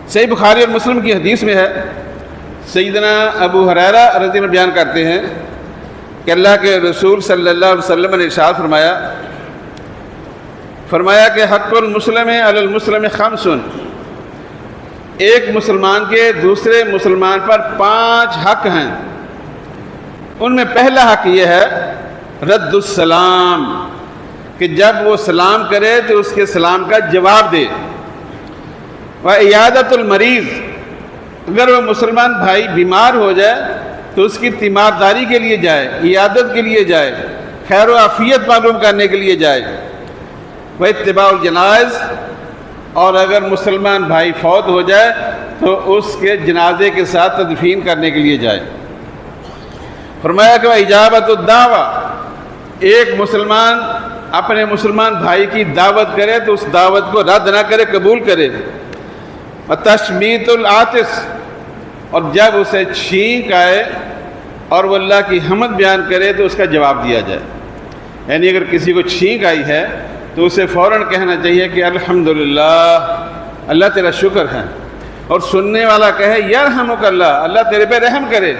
صحیح بخاری اور مسلم کی حدیث میں ہے، سیدنا ابو ہریرہ رضی اللہ عنہ بیان کرتے ہیں کہ اللہ کے رسول صلی اللہ علیہ وسلم نے ارشاد فرمایا کہ حق المسلم علی المسلم خمس، ایک مسلمان کے دوسرے مسلمان پر 5 حق ہیں۔ ان میں پہلا حق یہ ہے رد السلام، کہ جب وہ سلام کرے تو اس کے سلام کا جواب دے۔ وعیادۃ المریض، اگر وہ مسلمان بھائی بیمار ہو جائے تو اس کی تیمارداری کے لیے جائے، عیادت کے لیے جائے، خیر و عافیت معلوم کرنے کے لیے جائے۔ واتباع الجنائز، اور اگر مسلمان بھائی فوت ہو جائے تو اس کے جنازے کے ساتھ تدفین کرنے کے لیے جائے۔ فرمایا کہ اجابت الدعوہ، ایک مسلمان اپنے مسلمان بھائی کی دعوت کرے تو اس دعوت کو رد نہ کرے، قبول کرے۔ وتشمیت العاطس، اور جب اسے چھینک آئے اور وہ اللہ کی حمد بیان کرے تو اس کا جواب دیا جائے۔ یعنی اگر کسی کو چھینک آئی ہے تو اسے فوراً کہنا چاہیے کہ الحمدللہ، اللہ تیرا شکر ہے، اور سننے والا کہے یرحمک اللہ، اللہ تیرے پہ رحم کرے۔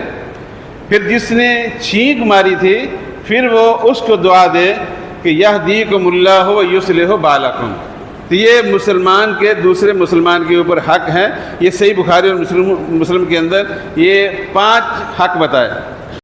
پھر جس نے چھینک ماری تھی پھر وہ اس کو دعا دے کہ یہدیکم اللہ ویصلح بالکم۔ تو یہ مسلمان کے دوسرے مسلمان کے اوپر حق ہیں۔ یہ صحیح بخاری اور مسلم کے اندر یہ 5 حق بتائے۔